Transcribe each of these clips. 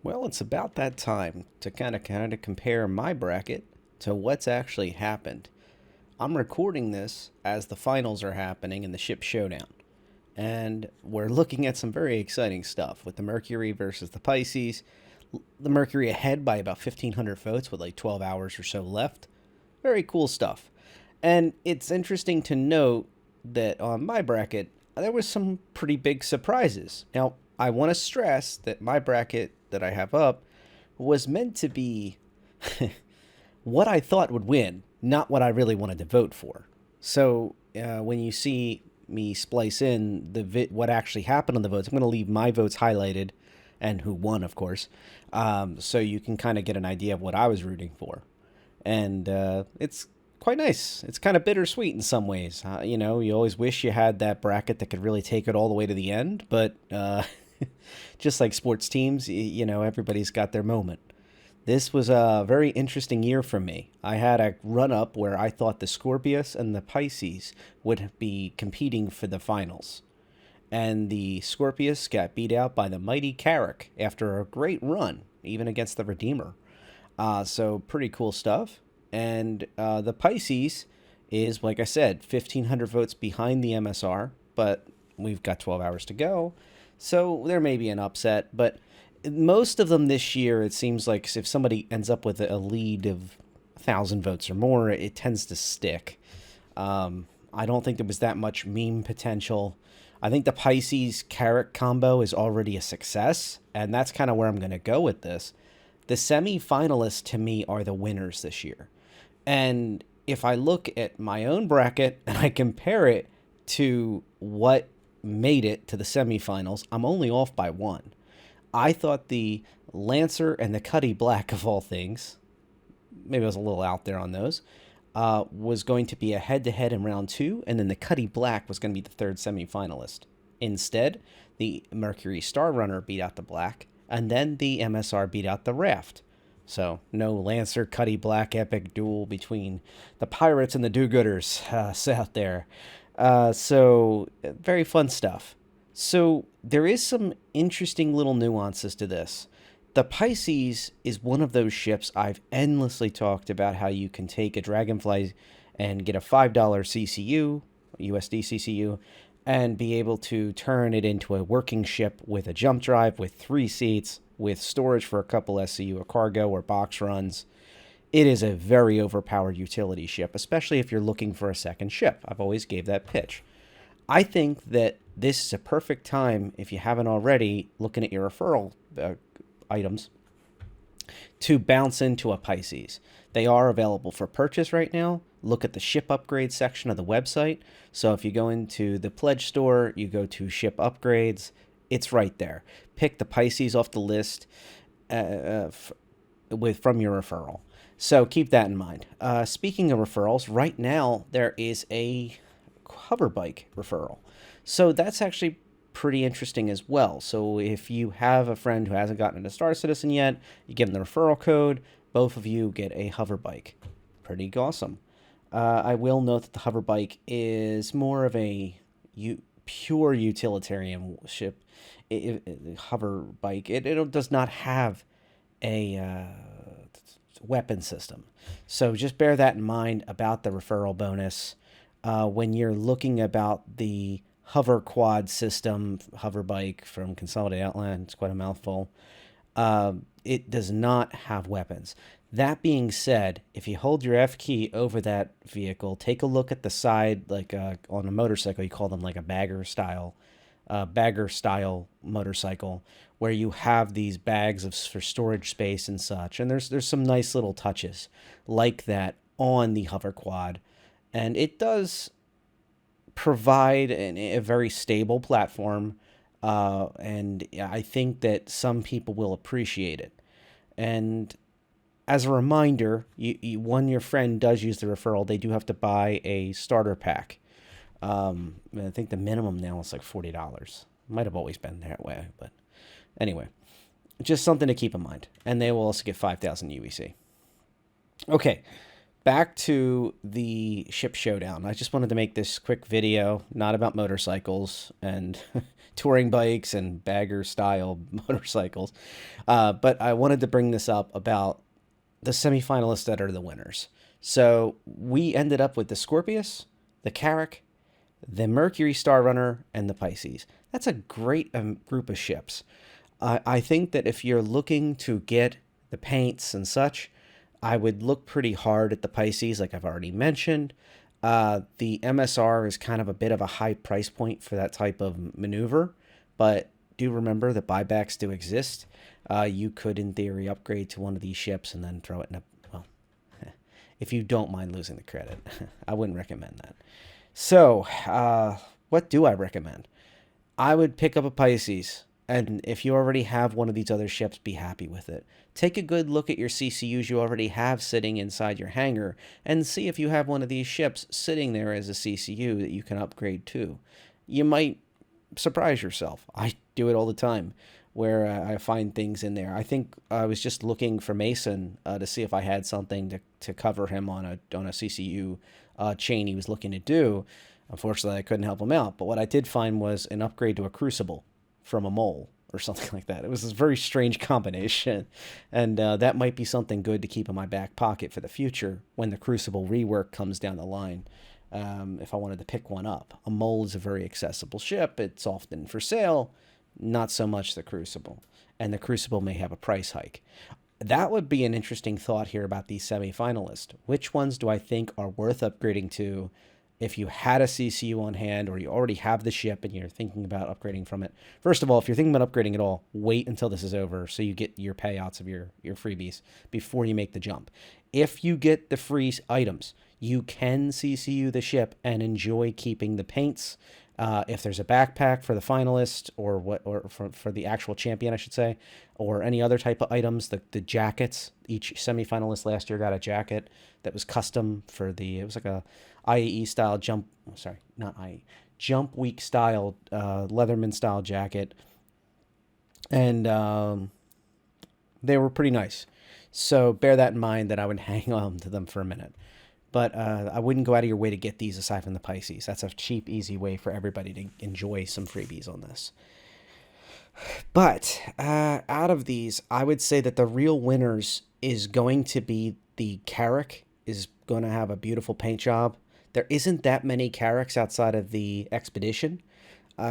Well, it's about that time to kind of compare my bracket to what's actually happened. I'm recording this as the finals are happening in the ship showdown. And we're looking at some very exciting stuff with the Mercury versus the Pisces. The Mercury ahead by about 1,500 votes with like 12 hours or so left. Very cool stuff. And it's interesting to note that on my bracket, there was some pretty big surprises. Now, I want to stress that my bracket that I have up was meant to be what I thought would win, not what I really wanted to vote for. So when you see me splice in what actually happened on the votes, I'm going to leave my votes highlighted and who won, of course, so you can kind of get an idea of what I was rooting for. And it's quite nice. It's kind of bittersweet in some ways. You always wish you had that bracket that could really take it all the way to the end, but just like sports teams, everybody's got their moment. This was a very interesting year for me. I had a run up where I thought the Scorpius and the Pisces would be competing for the finals. And the Scorpius got beat out by the mighty Carrick after a great run, even against the Redeemer. So pretty cool stuff. And the Pisces is, like I said, 1,500 votes behind the MSR, but we've got 12 hours to go. So there may be an upset, but most of them this year, it seems like if somebody ends up with a lead of 1,000 votes or more, it tends to stick. I don't think there was that much meme potential. I think the Pisces Carrot combo is already a success, and that's kind of where I'm going to go with this. The semi-finalists to me are the winners this year. And if I look at my own bracket and I compare it to what made it to the semifinals, I'm only off by one. I thought the Lancer and the Cuddy Black, of all things, maybe I was a little out there on those, was going to be a head-to-head in round two, and then the Cuddy Black was going to be the third semifinalist. Instead, the Mercury Star Runner beat out the Black, and then the MSR beat out the Raft. So, no Lancer Cuddy Black epic duel between the Pirates and the do-gooders out there. Very fun stuff. So, there is some interesting little nuances to this. The Pisces is one of those ships I've endlessly talked about how you can take a Dragonfly and get a $5 CCU, USD CCU, and be able to turn it into a working ship with a jump drive, with 3 seats, with storage for a couple SCU or cargo or box runs. It is a very overpowered utility ship, especially if you're looking for a second ship. I've always gave that pitch. I think that this is a perfect time, if you haven't already, looking at your referral items, to bounce into a Pisces. They are available for purchase right now. Look at the ship upgrade section of the website. So if you go into the pledge store, you go to ship upgrades, it's right there. Pick the Pisces off the list from your referral. So keep that in mind. Speaking of referrals, right now there is a hover bike referral. So that's actually pretty interesting as well. So if you have a friend who hasn't gotten into Star Citizen yet, you give them the referral code, both of you get a hover bike. Pretty awesome. I will note that the hover bike is more of a pure utilitarian ship. Hover bike. It does not have a weapon system. So just bear that in mind about the referral bonus. When you're looking about the hover quad system, hover bike from Consolidated Outland, it's quite a mouthful. It does not have weapons. That being said, if you hold your F key over that vehicle, take a look at the side, like on a motorcycle, you call them like a bagger style motorcycle, where you have these bags for storage space and such. And there's some nice little touches like that on the hover quad, and it does provide a very stable platform. And I think that some people will appreciate it. And as a reminder, when your friend does use the referral, they do have to buy a starter pack. I think the minimum now is like $40. Might have always been that way, but anyway, just something to keep in mind. And they will also get 5,000 UEC. Okay, back to the ship showdown. I just wanted to make this quick video, not about motorcycles and touring bikes and bagger style motorcycles, but I wanted to bring this up about the semifinalists that are the winners. So we ended up with the Scorpius, the Carrack, the Mercury Star Runner, and the Pisces. That's a great group of ships. I think that if you're looking to get the paints and such, I would look pretty hard at the Pisces, like I've already mentioned. The MSR is kind of a bit of a high price point for that type of maneuver, but do remember that buybacks do exist. You could, in theory, upgrade to one of these ships and then throw it in a, well, if you don't mind losing the credit. I wouldn't recommend that. So, what do I recommend? I would pick up a Pisces, and if you already have one of these other ships, be happy with it. Take a good look at your CCUs you already have sitting inside your hangar, and see if you have one of these ships sitting there as a CCU that you can upgrade to. You might surprise yourself. I do it all the time, where I find things in there. I think I was just looking for Mason to see if I had something to cover him on a CCU chain he was looking to do. Unfortunately, I couldn't help him out. But what I did find was an upgrade to a Crucible from a Mole or something like that. It was a very strange combination. And that might be something good to keep in my back pocket for the future when the Crucible rework comes down the line. If I wanted to pick one up. A Mole is a very accessible ship. It's often for sale. Not so much the Crucible. And the Crucible may have a price hike. That would be an interesting thought here about these semifinalists. Which ones do I think are worth upgrading to if you had a CCU on hand or you already have the ship and you're thinking about upgrading from it? First of all, if you're thinking about upgrading at all, wait until this is over so you get your payouts of your freebies before you make the jump. If you get the free items, you can CCU the ship and enjoy keeping the paints. If there's a backpack for the finalist or for the actual champion, I should say, or any other type of items, the jackets, each semifinalist last year got a jacket that was custom for it was like a IAE style jump week style, Leatherman style jacket. And, they were pretty nice. So bear that in mind that I would hang on to them for a minute. But I wouldn't go out of your way to get these aside from the Pisces. That's a cheap, easy way for everybody to enjoy some freebies on this. But out of these, I would say that the real winners is going to be the Carrack is going to have a beautiful paint job. There isn't that many Carracks outside of the Expedition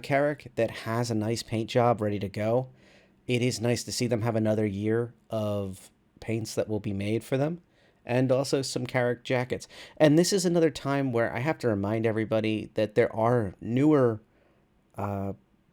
Carrack that has a nice paint job ready to go. It is nice to see them have another year of paints that will be made for them. And also some Carrack jackets. And this is another time where I have to remind everybody that there are newer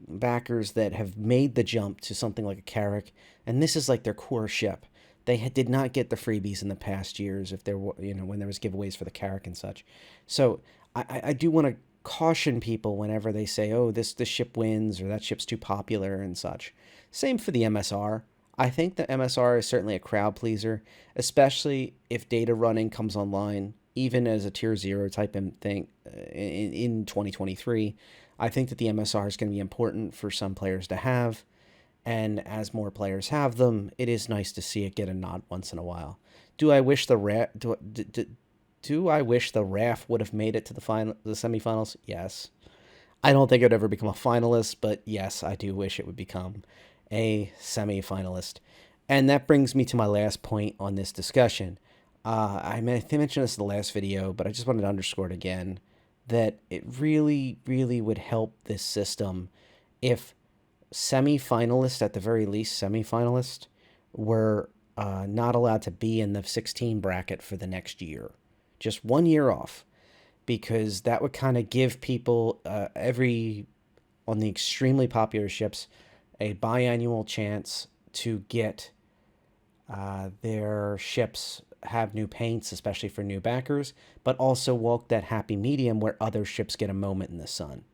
backers that have made the jump to something like a Carrack, and this is like their core ship. They did not get the freebies in the past years if there were, when there was giveaways for the Carrack and such. So I do want to caution people whenever they say, oh, this ship wins or that ship's too popular and such. Same for the MSR. I think the MSR is certainly a crowd pleaser, especially if data running comes online, even as a tier 0 type of thing in 2023. I think that the MSR is going to be important for some players to have, and as more players have them, it is nice to see it get a nod once in a while. Do I wish the RAF would have made it to the semifinals? Yes. I don't think it would ever become a finalist, but yes, I do wish it would become a semi-finalist. And that brings me to my last point on this discussion. I mentioned this in the last video, but I just wanted to underscore it again, that it really, really would help this system if semi-finalists, at the very least semi-finalists, were not allowed to be in the 16 bracket for the next year. Just 1 year off. Because that would kind of give people on the extremely popular ships, a biannual chance to get their ships have new paints, especially for new backers, but also walk that happy medium where other ships get a moment in the sun.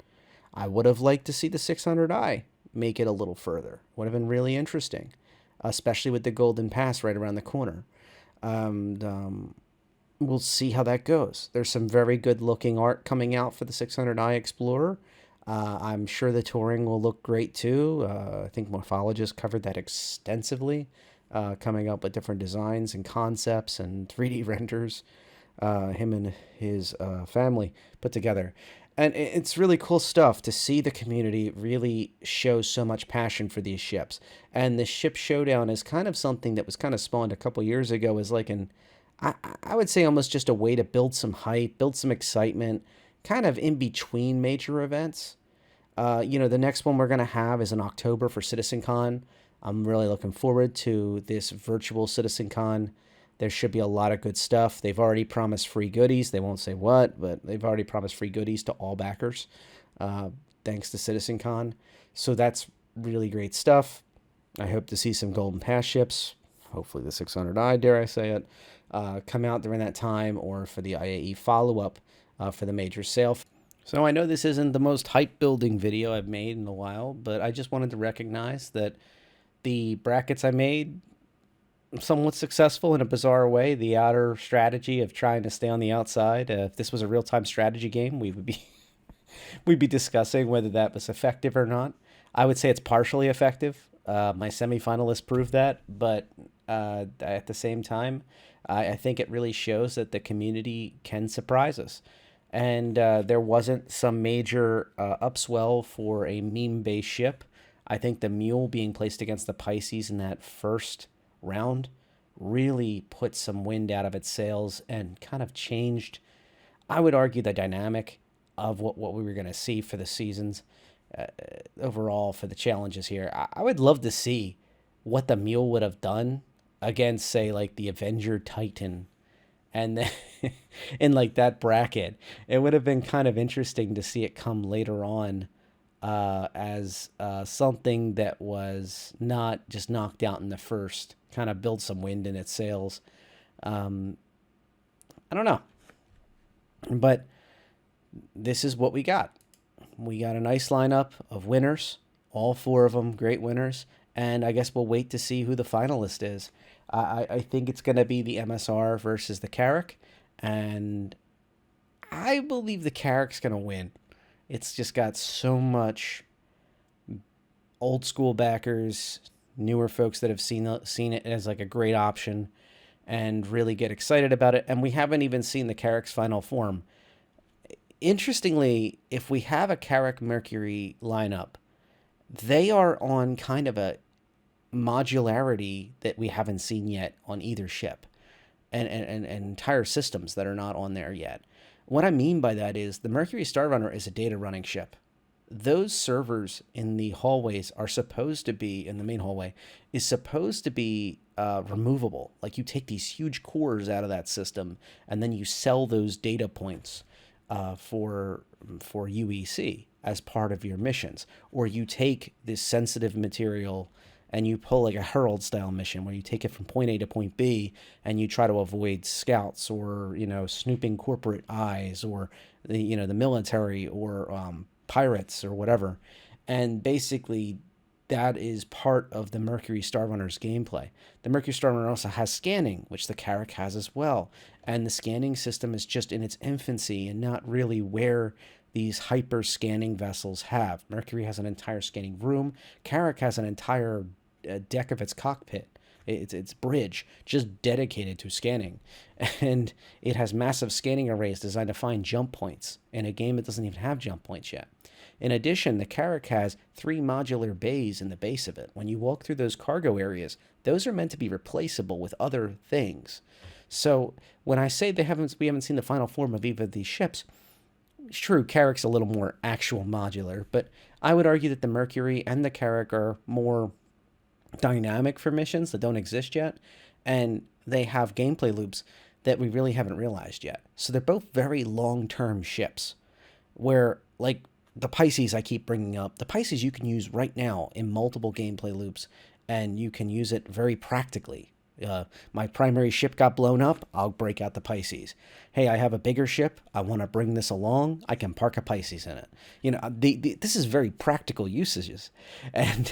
I would have liked to see the 600i make it a little further. Would have been really interesting, especially with the Golden Pass right around the corner. We'll see how that goes. There's some very good looking art coming out for the 600i Explorer. I'm sure the touring will look great too. I think Morphologist covered that extensively, coming up with different designs and concepts and 3D renders. him and his family put together. And it's really cool stuff to see the community really show so much passion for these ships. And the ship showdown is kind of something that was kind of spawned a couple years ago as like I would say almost just a way to build some hype, build some excitement, kind of in between major events. The next one we're going to have is in October for CitizenCon. I'm really looking forward to this virtual CitizenCon. There should be a lot of good stuff. They've already promised free goodies. They won't say what, but they've already promised free goodies to all backers, uh, thanks to CitizenCon. So that's really great stuff. I hope to see some Golden Pass ships, hopefully the 600i, dare I say it, come out during that time, or for the IAE follow up for the major sale. So I know this isn't the most hype building video I've made in a while, but I just wanted to recognize that the brackets I made somewhat successful in a bizarre way. The outer strategy of trying to stay on the outside. If this was a real time strategy game, we would be we'd be discussing whether that was effective or not. I would say it's partially effective. My semifinalists proved that, but at the same time, I think it really shows that the community can surprise us. And there wasn't some major upswell for a meme based ship. I think the Mule being placed against the Pisces in that first round really put some wind out of its sails and kind of changed, I would argue, the dynamic of what we were going to see for the seasons overall for the challenges here. I would love to see what the Mule would have done against, say, like the Avenger Titan and then in like that bracket. It would have been kind of interesting to see it come later on as something that was not just knocked out in the first, kind of build some wind in its sails. Um, I don't know, but this is what we got. We got a nice lineup of winners, all four of them great winners, and I guess we'll wait to see who the finalist is. I think it's going to be the MSR versus the Carrack, and I believe the Carrack's going to win. It's just got so much old school backers, newer folks that have seen it as like a great option and really get excited about it. And we haven't even seen the Carrack's final form. Interestingly, if we have a Carrack Mercury lineup, they are on kind of a modularity that we haven't seen yet on either ship, and entire systems that are not on there yet. What I mean by that is the Mercury Star Runner is a data running ship. Those servers in the hallways are supposed to be, in the main hallway, is supposed to be removable. Like you take these huge cores out of that system and then you sell those data points for UEC as part of your missions. Or you take this sensitive material and you pull like a Herald style mission where you take it from point A to point B and you try to avoid scouts or, snooping corporate eyes or the military or pirates or whatever. And basically that is part of the Mercury Star Runner's gameplay. The Mercury Star Runner also has scanning, which the Carrack has as well. And the scanning system is just in its infancy and not really where these hyper scanning vessels have. Mercury has an entire scanning room. Carrack has an entire deck of its cockpit, its bridge, just dedicated to scanning. And it has massive scanning arrays designed to find jump points in a game that doesn't even have jump points yet. In addition, the Carrack has 3 modular bays in the base of it. When you walk through those cargo areas, those are meant to be replaceable with other things. So when I say we haven't seen the final form of either of these ships, it's true, Carrack's a little more actual modular, but I would argue that the Mercury and the Carrack are more dynamic for missions that don't exist yet, and they have gameplay loops that we really haven't realized yet. So they're both very long-term ships, where, like, the Pisces I keep bringing up, the Pisces you can use right now in multiple gameplay loops, and you can use it very practically. My primary ship got blown up, I'll break out the Pisces. Hey, I have a bigger ship, I want to bring this along, I can park a Pisces in it. This is very practical usages. And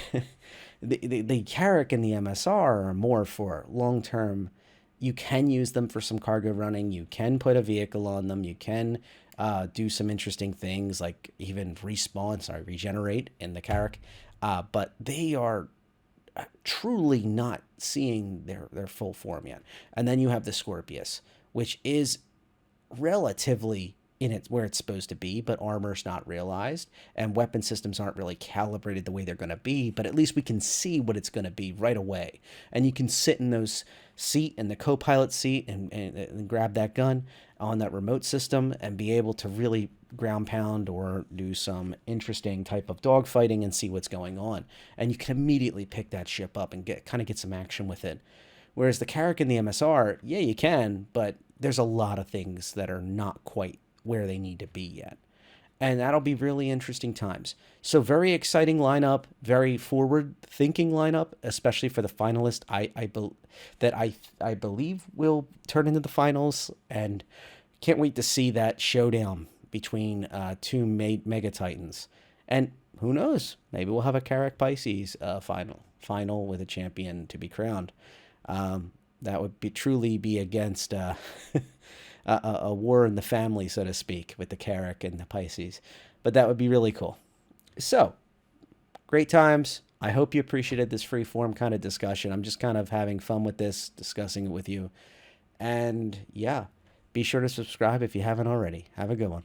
the Carrack and the MSR are more for long-term. You can use them for some cargo running, you can put a vehicle on them, you can do some interesting things like even regenerate in the Carrack. But they are truly not seeing their full form yet. And then you have the Scorpius, which is relatively in it where it's supposed to be, but armor's not realized, and weapon systems aren't really calibrated the way they're going to be. But at least we can see what it's going to be right away, and you can sit in those seat in the co-pilot seat and grab that gun on that remote system and be able to really ground pound or do some interesting type of dogfighting and see what's going on. And you can immediately pick that ship up and get some action with it. Whereas the Carrack and the MSR, yeah, you can, but there's a lot of things that are not quite where they need to be yet. And that'll be really interesting times. So very exciting lineup, very forward-thinking lineup, especially for the finalist. I believe will turn into the finals, and can't wait to see that showdown between two mega titans. And who knows? Maybe we'll have a Carrack Pisces final with a champion to be crowned. That would be truly be against a war in the family, so to speak, with the Carrack and the Pisces. But that would be really cool. So, great times. I hope you appreciated this free form kind of discussion. I'm just kind of having fun with this, discussing it with you. And yeah, be sure to subscribe if you haven't already. Have a good one.